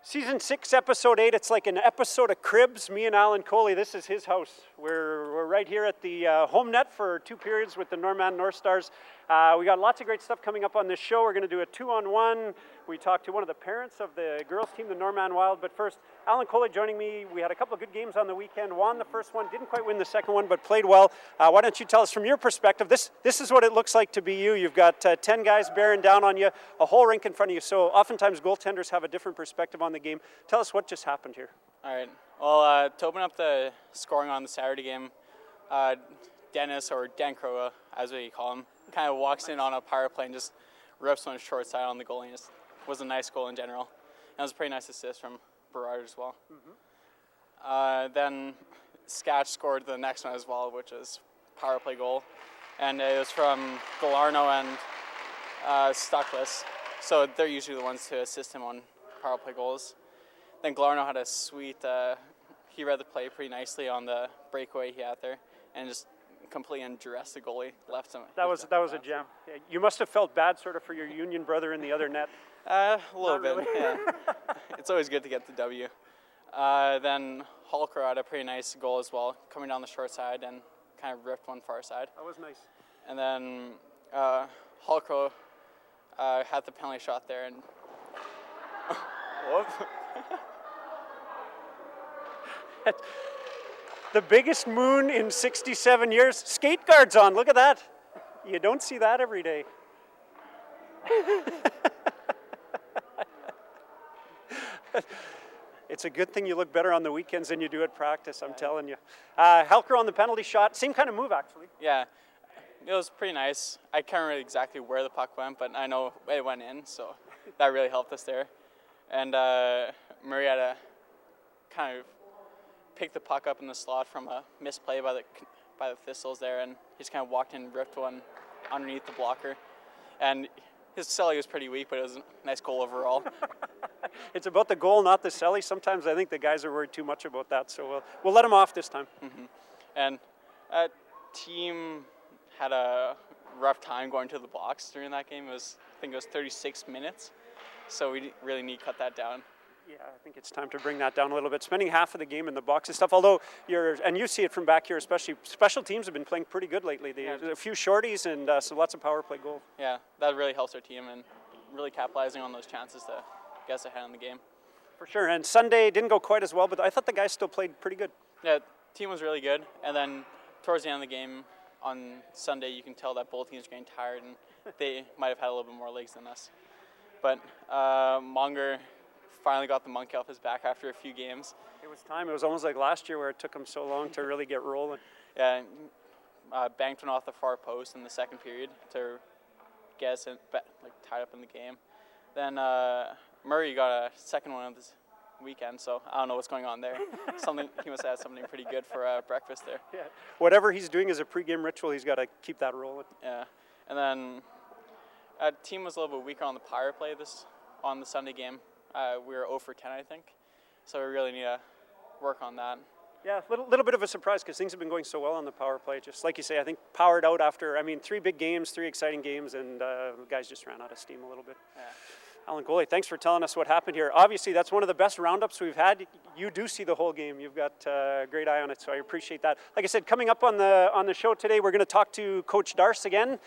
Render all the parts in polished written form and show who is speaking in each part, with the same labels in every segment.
Speaker 1: Season 6, Episode 8, it's like an episode of Cribs. Me and Alan Coley, this is his house. We're right here at the home net for 2 periods with the Northstars. We got lots of great stuff coming up on this show. We're going to do a 2-on-1. We talked to one of the parents of the girls team, the Norman Wild. But first, Alan Coley joining me. We had a couple of good games on the weekend. Won the first one, didn't quite win the second one, but played well. Why don't you tell us from your perspective, this is what it looks like to be you. You've got 10 guys bearing down on you, a whole rink in front of you. So oftentimes goaltenders have a different perspective on the game. Tell us what just happened here.
Speaker 2: All right. Well, to open up the scoring on the Saturday game, Dennis, or Dan Crow, as we call him, kind of walks in on a power play and just rips on his short side on the goalie. It was a nice goal in general. And it was a pretty nice assist from Berard as well. Mm-hmm. Then Sketch scored the next one as well, which is power play goal. And it was from Galarneau and Stuckless. So they're usually the ones to assist him on power play goals. Then Galarneau had a sweet, he read the play pretty nicely on the breakaway he had there and just completely undressed the goalie, left him.
Speaker 1: That was a gem. You must have felt bad sort of for your Union brother in the other net.
Speaker 2: A little bit,
Speaker 1: really.
Speaker 2: Yeah. It's always good to get the W. Then Holker had a pretty nice goal as well, coming down the short side and kind of ripped one far side.
Speaker 1: That was nice.
Speaker 2: And then Holker had the penalty shot there and whoop.
Speaker 1: The biggest moon in 67 years. Skate guards on, look at that. You don't see that every day. It's a good thing you look better on the weekends than you do at practice, I'm telling you. Helker on the penalty shot, same kind of move actually.
Speaker 2: Yeah, it was pretty nice. I can't remember exactly where the puck went, but I know it went in, so that really helped us there. And Murray had to kind of pick the puck up in the slot from a misplay by the Thistles there, and he just kind of walked in and ripped one underneath the blocker. And his celly was pretty weak, but it was a nice goal overall.
Speaker 1: It's about the goal, not the celly. Sometimes I think the guys are worried too much about that, so we'll let him off this time.
Speaker 2: Mm-hmm. And team had a rough time going to the box during that game. I think it was 36 minutes, so we really need to cut that down.
Speaker 1: Yeah, I think it's time to bring that down a little bit. Spending half of the game in the box and stuff, although and you see it from back here especially, special teams have been playing pretty good lately. A few shorties and so lots of power play goals.
Speaker 2: Yeah, that really helps our team and really capitalizing on those chances to get us ahead in the game.
Speaker 1: For sure, and Sunday didn't go quite as well, but I thought the guys still played pretty good.
Speaker 2: Yeah, team was really good, and then towards the end of the game on Sunday, you can tell that both teams are getting tired and they might have had a little bit more legs than us. But Monger finally got the monkey off his back after a few games.
Speaker 1: It was time. It was almost like last year where it took him so long to really get rolling.
Speaker 2: Yeah, banked one off the far post in the second period to get us tied up in the game. Then Murray got a second one of this weekend, so I don't know what's going on there. He must have had something pretty good for breakfast there. Yeah,
Speaker 1: whatever he's doing as a pregame ritual, he's got to keep that rolling.
Speaker 2: Yeah, and then team was a little bit weaker on the power play on the Sunday game. We were 0 for 10, I think, so we really need to work on that.
Speaker 1: Yeah, little bit of a surprise because things have been going so well on the power play. Just like you say, I think powered out after, 3 big games, 3 exciting games, and guys just ran out of steam a little bit.
Speaker 2: Yeah.
Speaker 1: Alan Coley, thanks for telling us what happened here. Obviously, that's one of the best roundups we've had. You do see the whole game. You've got a great eye on it, so I appreciate that. Like I said, coming up on the show today, we're going to talk to Coach Darcy again.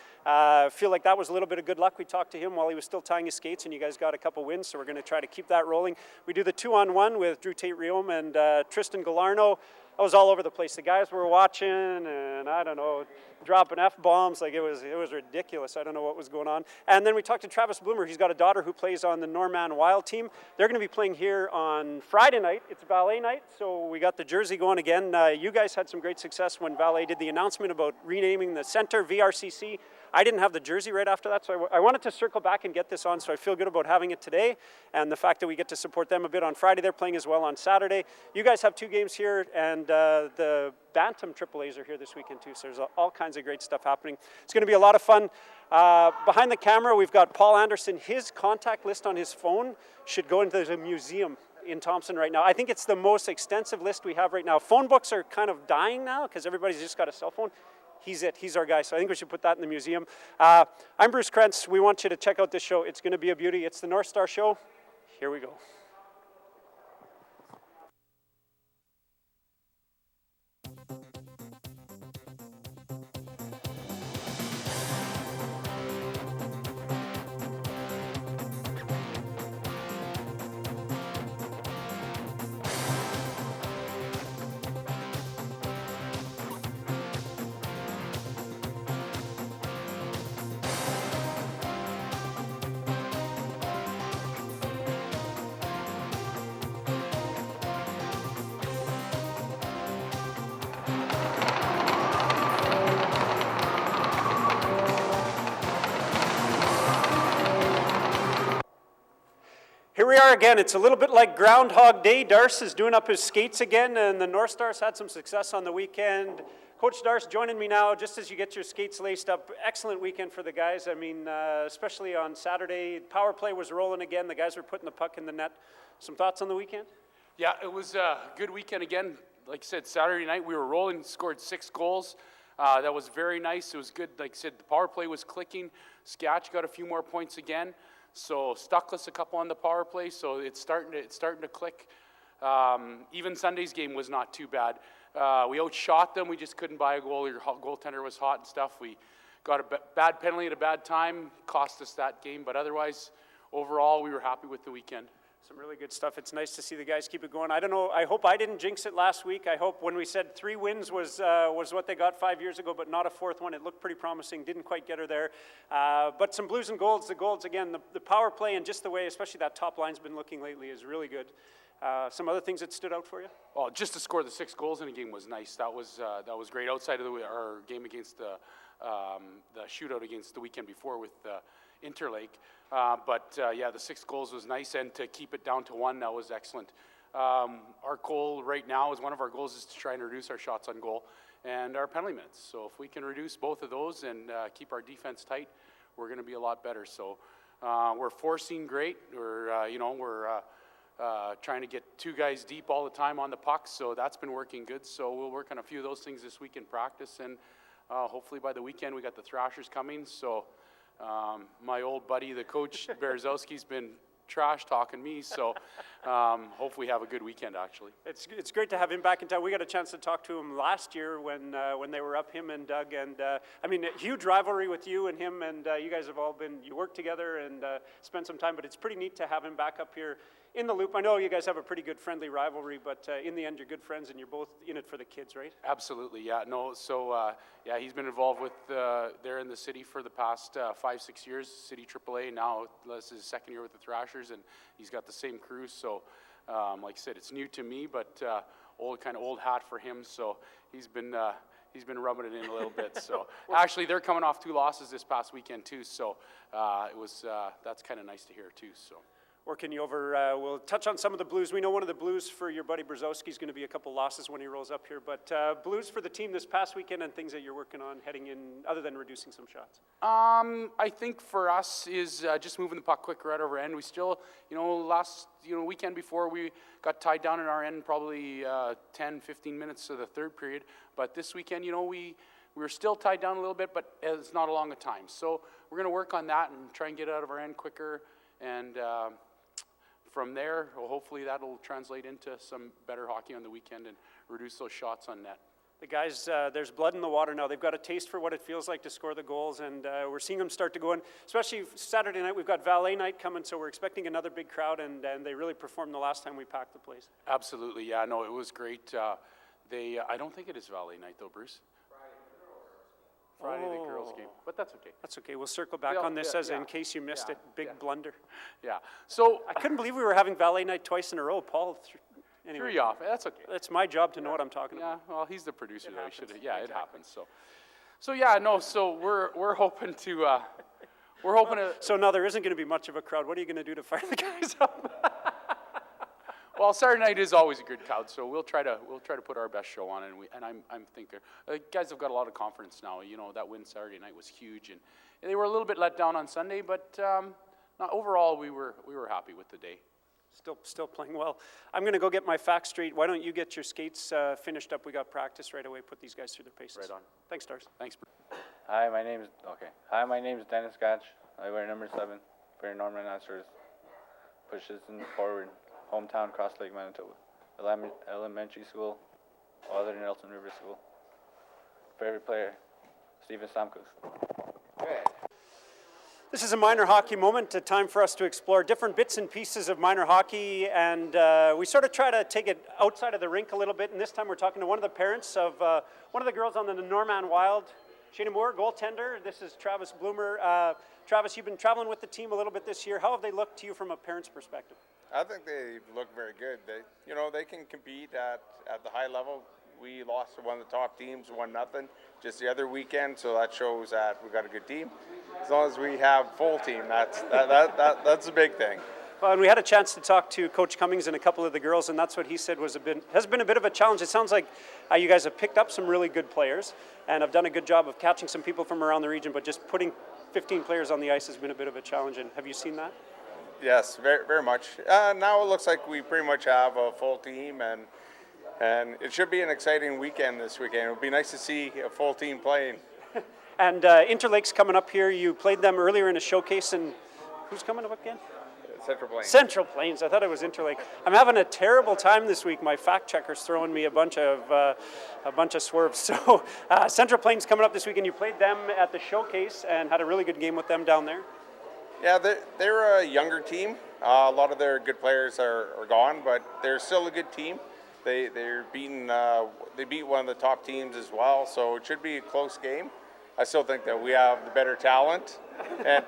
Speaker 1: Feel like that was a little bit of good luck. We talked to him while he was still tying his skates, and you guys got a couple wins, so we're going to try to keep that rolling. We do the 2-on-1 with Drew Tait-Reaume and Tristan Galarneau. I was all over the place. The guys were watching, and I don't know, dropping F-bombs. Like it was ridiculous. I don't know what was going on. And then we talked to Travis Bloomer. He's got a daughter who plays on the Norman Wild team. They're going to be playing here on Friday night. It's Valet night, so we got the jersey going again. You guys had some great success when Valet did the announcement about renaming the center VRCC. I didn't have the jersey right after that, so I wanted to circle back and get this on, so I feel good about having it today, and the fact that we get to support them a bit on Friday. They're playing as well on Saturday. You guys have 2 games here, and the Bantam AAAs are here this weekend too, so there's all kinds of great stuff happening. It's going to be a lot of fun. Behind the camera, we've got Paul Anderson. His contact list on his phone should go into the museum in Thompson right now. I think it's the most extensive list we have right now. Phone books are kind of dying now because everybody's just got a cell phone. He's it. He's our guy. So I think we should put that in the museum. I'm Bruce Krentz. We want you to check out this show. It's going to be a beauty. It's the Northstars Show. Here we go. we are again. It's a little bit like Groundhog Day. Darcy is doing up his skates again, and the Northstars had some success on the weekend. Coach Darcy joining me now, just as you get your skates laced up. Excellent weekend for the guys. I mean, especially on Saturday, power play was rolling again. The guys were putting the puck in the net. Some thoughts on the weekend?
Speaker 3: Yeah, it was a good weekend again. Like I said, Saturday night we were rolling, scored 6 goals. That was very nice. It was good. Like I said, the power play was clicking. Skatch got a few more points again. So Stuckless a couple on the power play. So it's starting to click. Even Sunday's game was not too bad. We outshot them. We just couldn't buy a goal. Your goaltender was hot and stuff. We got a bad penalty at a bad time. Cost us that game. But otherwise, overall, we were happy with the weekend.
Speaker 1: Some really good stuff. It's nice to see the guys keep it going. I don't know. I hope I didn't jinx it last week. I hope when we said 3 wins was what they got 5 years ago, but not a 4th one. It looked pretty promising. Didn't quite get her there. But some blues and golds. The golds, again, the power play and just the way, especially that top line's been looking lately is really good. Some other things that stood out for you?
Speaker 3: Well, just to score the 6 goals in a game was nice. That was great. Outside of our game against the shootout against the weekend before with Interlake. Yeah, the 6 goals was nice, and to keep it down to 1, that was excellent. Our goal right now is one of our goals is to try and reduce our shots on goal and our penalty minutes. So if we can reduce both of those and keep our defense tight, we're going to be a lot better. So we're forcing great. We're trying to get 2 guys deep all the time on the puck, so that's been working good. So we'll work on a few of those things this week in practice, and hopefully by the weekend we got the Thrashers coming. So my old buddy, the coach, Berezowski's been trash talking me, so hopefully have a good weekend, actually.
Speaker 1: It's great to have him back in town. We got a chance to talk to him last year when they were up, him and Doug, and I mean, a huge rivalry with you and him, and you guys have all you worked together and spent some time, but it's pretty neat to have him back up here in the loop. I know you guys have a pretty good friendly rivalry, but in the end, you're good friends, and you're both in it for the kids, right?
Speaker 3: Absolutely, yeah. No, so yeah, he's been involved with there in the city for the past 5-6 years, City AAA. Now this is his 2nd year with the Thrashers, and he's got the same crew. So, like I said, it's new to me, but old hat for him. So he's been rubbing it in a little bit. So actually, they're coming off 2 losses this past weekend too. So that's kind of nice to hear too. So.
Speaker 1: Working you over, we'll touch on some of the blues. We know one of the blues for your buddy Berezowski is going to be a couple losses when he rolls up here, but blues for the team this past weekend and things that you're working on heading in, other than reducing some shots.
Speaker 3: I think for us is just moving the puck quick right over end. We still, weekend before we got tied down in our end probably 10-15 minutes of the 3rd period, but this weekend, we were still tied down a little bit, but it's not a long a time. So we're going to work on that and try and get out of our end quicker, and from there, hopefully that'll translate into some better hockey on the weekend and reduce those shots on net.
Speaker 1: The guys, there's blood in the water now. They've got a taste for what it feels like to score the goals, and we're seeing them start to go in. Especially Saturday night, we've got valet night coming, so we're expecting another big crowd, and they really performed the last time we packed the place.
Speaker 3: Absolutely, yeah, no, it was great. I don't think it is valet night though, Bruce. Friday, the girls' game, but that's okay.
Speaker 1: That's okay. We'll circle back on this in case you missed it. Big blunder.
Speaker 3: Yeah. So
Speaker 1: I couldn't believe we were having valet night twice in a row. Paul anyway.
Speaker 3: Threw you off. That's okay.
Speaker 1: It's my job to know what I'm talking about.
Speaker 3: Yeah. Well, he's the producer, though. He should. Yeah, exactly. It happens. So yeah. No. So we're hoping to.
Speaker 1: So now there isn't going to be much of a crowd. What are you going to do to fire the guys up?
Speaker 3: Well, Saturday night is always a good crowd, so we'll try to put our best show on, and I'm thinking guys have got a lot of confidence now. That win Saturday night was huge, and they were a little bit let down on Sunday, but overall we were happy with the day.
Speaker 1: Still playing well. I'm going to go get my facts straight. Why don't you get your skates finished up? We got practice right away. Put these guys through their paces.
Speaker 3: Right on.
Speaker 1: Thanks, Darcy.
Speaker 3: Thanks.
Speaker 4: Hi, my name is Dennis Gatch. I wear number 7 for Northern Northstars. Pushes in forward. Hometown, Cross Lake, Manitoba. Elementary school, other than Nelson River School. Favorite player, Steven Stamkos.
Speaker 1: This is a minor hockey moment, a time for us to explore different bits and pieces of minor hockey, and we sort of try to take it outside of the rink a little bit, and this time we're talking to one of the parents of one of the girls on the Norman Wild, Shayna Moore, goaltender. This is Travis Bloomer. Travis, you've been traveling with the team a little bit this year. How have they looked to you from a parent's perspective?
Speaker 5: I think they look very good. They can compete at the high level. We lost to one of the top teams, 1-0, just the other weekend. So that shows that we got a good team. As long as we have full team, that's a big thing.
Speaker 1: Well, and we had a chance to talk to Coach Cummings and a couple of the girls, and that's what he said has been a bit of a challenge. It sounds like you guys have picked up some really good players and have done a good job of catching some people from around the region, but just putting 15 players on the ice has been a bit of a challenge. And have you seen that?
Speaker 5: Yes, very, very much. Now it looks like we pretty much have a full team, and it should be an exciting weekend this weekend. It would be nice to see a full team playing.
Speaker 1: And Interlake's coming up here. You played them earlier in a showcase, and who's coming up again?
Speaker 5: Central Plains.
Speaker 1: Central Plains. I thought it was Interlake. I'm having a terrible time this week. My fact checker's throwing me a bunch of swerves. So Central Plains coming up this week, and you played them at the showcase and had a really good game with them down there.
Speaker 5: Yeah, they're a younger team. A lot of their good players are gone, but they're still a good team. They beat one of the top teams as well, so it should be a close game. I still think that we have the better talent. And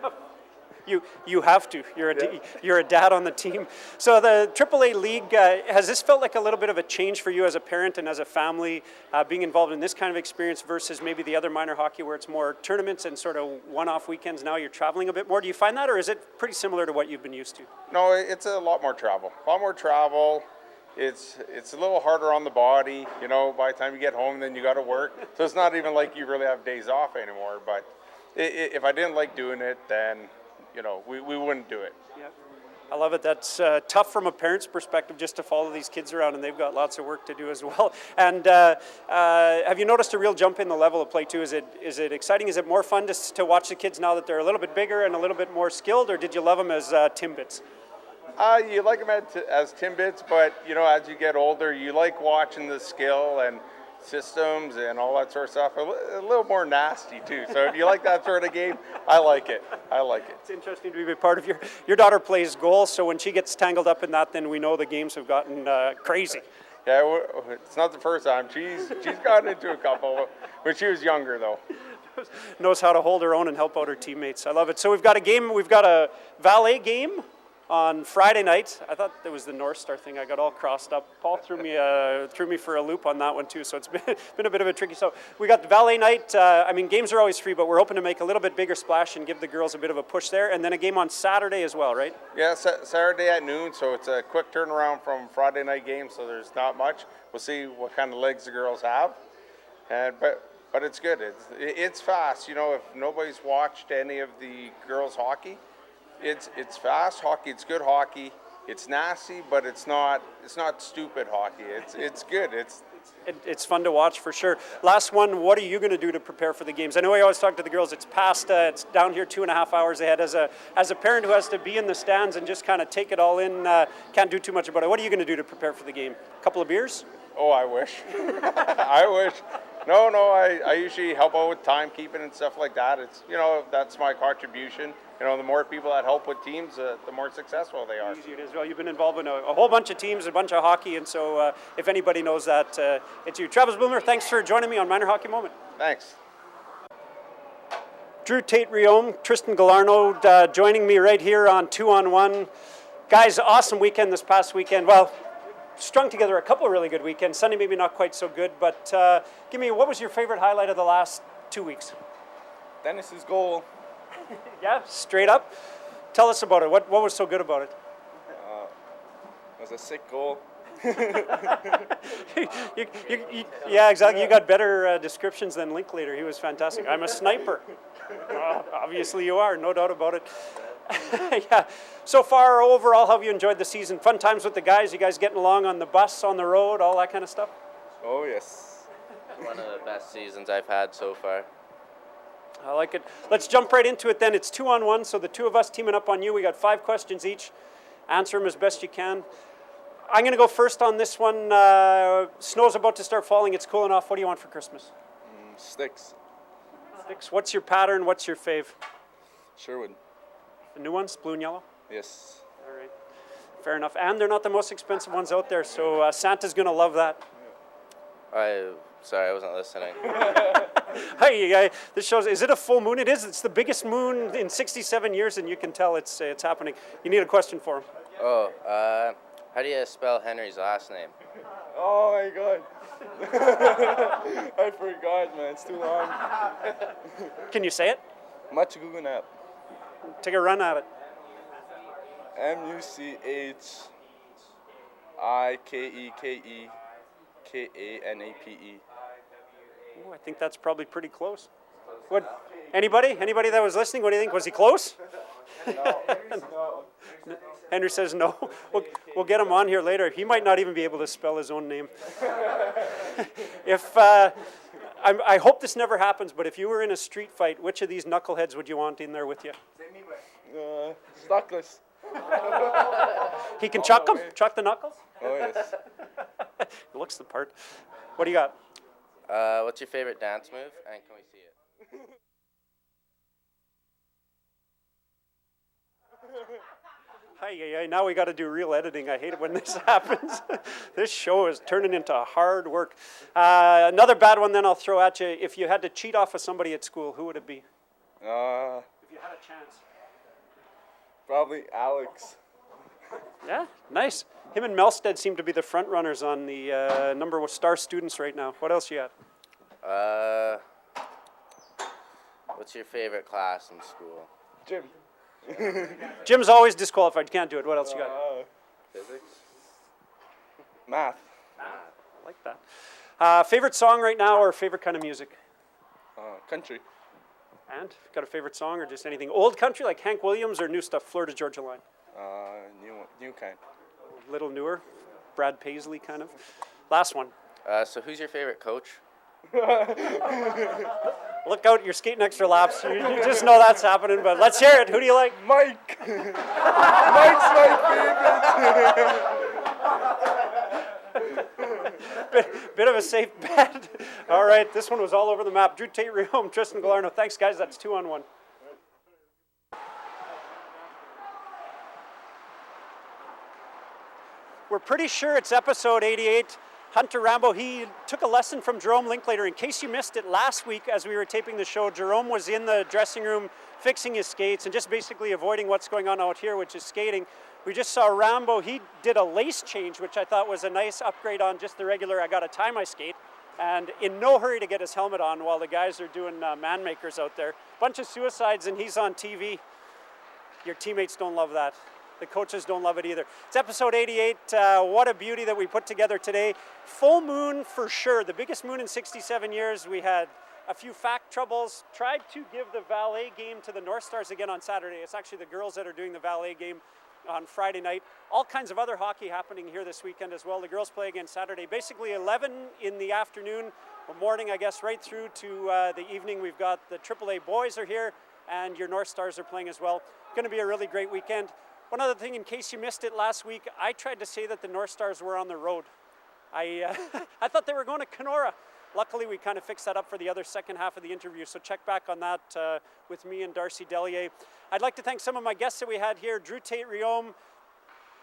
Speaker 1: You have to. You're a dad on the team. So the AAA League, has this felt like a little bit of a change for you as a parent and as a family, being involved in this kind of experience versus maybe the other minor hockey where it's more tournaments and sort of one-off weekends? Now you're traveling a bit more. Do you find that, or is it pretty similar to what you've been used to?
Speaker 5: no, it's a lot more travel. It's a little harder on the body. You know, by the time you get home, then you got to work. So it's not even like you really have days off anymore. But if I didn't like doing it, then we wouldn't do it.
Speaker 1: Yeah, I love it. That's tough from a parent's perspective just to follow these kids around, and they've got lots of work to do as well. And have you noticed a real jump in the level of play too? Is it exciting? Is it more fun to watch the kids now that they're a little bit bigger and a little bit more skilled, or did you love them as Timbits?
Speaker 5: You like them as Timbits, but as you get older, you like watching the skill and systems and all that sort of stuff. A little more nasty too. So if you like that sort of game, I like it.
Speaker 1: It's interesting to be a part of your daughter plays goal, so when she gets tangled up in that, then we know the games have gotten crazy.
Speaker 5: Yeah, it's not the first time. She's gotten into a couple when she was younger though.
Speaker 1: Knows how to hold her own and help out her teammates. I love it. So we've got a valet game on Friday night. I thought it was the Northstar thing. I got all crossed up. Paul threw me for a loop on that one too, so it's been a bit of a tricky. So we got the valet night. Games are always free, but we're hoping to make a little bit bigger splash and give the girls a bit of a push there. And then a game on Saturday as well, right?
Speaker 5: Yeah, Saturday at noon, so it's a quick turnaround from Friday night game, so there's not much. We'll see what kind of legs the girls have. But it's good. It's fast. If nobody's watched any of the girls' hockey, it's fast hockey. It's good hockey. It's nasty, but it's not stupid hockey. It's good.
Speaker 1: It's fun to watch for sure. Last one, what are you going to do to prepare for the games? I know I always talk to the girls. It's past. It's down here 2.5 hours ahead. As a parent who has to be in the stands and just kind of take it all in, can't do too much about it. What are you going to do to prepare for the game? A couple of beers?
Speaker 5: Oh, I wish. I wish. No. I usually help out with timekeeping and stuff like that. It's that's my contribution. The more people that help with teams, the more successful they are.
Speaker 1: Easy it is. Well, you've been involved in a whole bunch of teams, a bunch of hockey, and so if anybody knows that, it's you. Travis Bloomer, thanks for joining me on Minor Hockey Moment.
Speaker 5: Thanks.
Speaker 1: Drew Tait-Reaume, Tristan Galarneau joining me right here on 2-on-1. Guys, awesome weekend this past weekend. Well, strung together a couple of really good weekends. Sunday maybe not quite so good, but what was your favorite highlight of the last 2 weeks?
Speaker 6: Dennis's goal.
Speaker 1: Yeah, straight up. Tell us about it. What was so good about it?
Speaker 6: It was a sick goal.
Speaker 1: Yeah, exactly. You got better descriptions than Linklater. He was fantastic. I'm a sniper. Obviously you are, no doubt about it. Yeah. So far, overall, how have you enjoyed the season? Fun times with the guys? You guys getting along on the bus, on the road, all that kind of stuff?
Speaker 6: Oh, yes.
Speaker 7: One of the best seasons I've had so far.
Speaker 1: I like it. Let's jump right into it then. It's 2-on-1, so the two of us teaming up on you. We got 5 questions each. Answer them as best you can. I'm going to go first on this one. Snow's about to start falling. It's cooling off. What do you want for Christmas?
Speaker 6: Sticks.
Speaker 1: Sticks. What's your pattern? What's your fave?
Speaker 6: Sherwood.
Speaker 1: The new ones, blue and yellow?
Speaker 6: Yes.
Speaker 1: All right. Fair enough. And they're not the most expensive ones out there, so Santa's going to love that.
Speaker 7: Sorry, I wasn't listening.
Speaker 1: Hey, this shows, is it a full moon? It is. It's the biggest moon in 67 years, and you can tell it's happening. You need a question for him.
Speaker 7: Oh, how do you spell Henry's last name?
Speaker 6: Oh my God. I forgot, man. It's too long.
Speaker 1: Can you say it?
Speaker 6: Much Google app.
Speaker 1: Take a run at it.
Speaker 6: Musikekekekanape.
Speaker 1: Ooh, I think that's probably pretty close. What? Anybody? Anybody that was listening? What do you think? Was he close?
Speaker 6: No.
Speaker 1: Henry says no. We'll get him on here later. He might not even be able to spell his own name. If I hope this never happens, but if you were in a street fight, which of these knuckleheads would you want in there with you?
Speaker 6: Stockless.
Speaker 1: He can chuck them? Chuck the knuckles?
Speaker 6: Oh, yes.
Speaker 1: He looks the part. What do you got?
Speaker 7: What's your favorite dance move, and can we see it?
Speaker 1: Hey, now we got to do real editing. I hate it when this happens. This show is turning into hard work. Another bad one then I'll throw at you. If you had to cheat off of somebody at school, who would it be? If you had a chance.
Speaker 6: Probably Alex.
Speaker 1: Yeah, nice. Him and Melstead seem to be the front runners on the number of star students right now. What else you got?
Speaker 7: What's your favorite class in school?
Speaker 6: Jim.
Speaker 1: Jim's always disqualified. Can't do it. What else you got?
Speaker 7: Physics?
Speaker 6: Math.
Speaker 1: I like that. Favorite song right now or favorite kind of music?
Speaker 6: Country.
Speaker 1: And got a favorite song or just anything? Old country like Hank Williams or new stuff, Florida Georgia Line?
Speaker 6: New kind.
Speaker 1: A little newer, Brad Paisley kind of. Last one.
Speaker 7: So who's your favorite coach?
Speaker 1: Look out, you're skating extra laps. You just know that's happening, but let's hear it. Who do you like?
Speaker 6: Mike. Mike's my favorite.
Speaker 1: Bit of a safe bet. All right, this one was all over the map. Drew Tait-Reaume, Tristan Galarneau. Thanks, guys. That's 2-on-1. We're pretty sure it's episode 88. Hunter Rambo, he took a lesson from Jerome Linklater. In case you missed it last week as we were taping the show, Jerome was in the dressing room fixing his skates and just basically avoiding what's going on out here, which is skating. We just saw Rambo, he did a lace change, which I thought was a nice upgrade on just the regular, I gotta tie my skate. And in no hurry to get his helmet on while the guys are doing man makers out there. Bunch of suicides and he's on TV. Your teammates don't love that. The coaches don't love it either. It's episode 88. What a beauty that we put together today. Full moon for sure. The biggest moon in 67 years. We had a few fact troubles. Tried to give the valet game to the Northstars again on Saturday. It's actually the girls that are doing the valet game on Friday night. All kinds of other hockey happening here this weekend as well. The girls play again Saturday. Basically 11 in the afternoon, or morning I guess, right through to the evening. We've got the AAA boys are here and your Northstars are playing as well. Going to be a really great weekend. One other thing, in case you missed it last week, I tried to say that the Northstars were on the road. I thought they were going to Kenora. Luckily, we kind of fixed that up for the other second half of the interview, so check back on that with me and Darcy, Delyea. I'd like to thank some of my guests that we had here, Drew Tait-Reaume,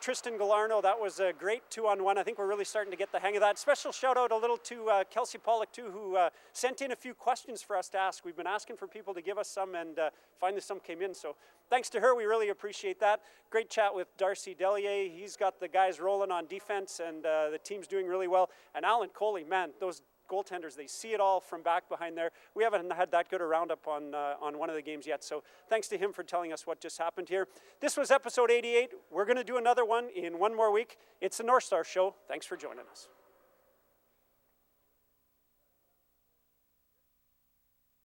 Speaker 1: Tristan Galarneau. That was a great 2-on-1. I think we're really starting to get the hang of that. Special shout out a little to Kelsey Pollock too, who sent in a few questions for us to ask. We've been asking for people to give us some, and finally some came in. So thanks to her, we really appreciate that. Great chat with Darcy, Delyea. He's got the guys rolling on defense, and the team's doing really well. And Alan Coley, man, those goaltenders, they see it all from back behind there. We haven't had that good a roundup on one of the games yet, so thanks to him for telling us what just happened here. This was episode 88. We're going to do another one in one more week. It's the Northstars Show. Thanks for joining us.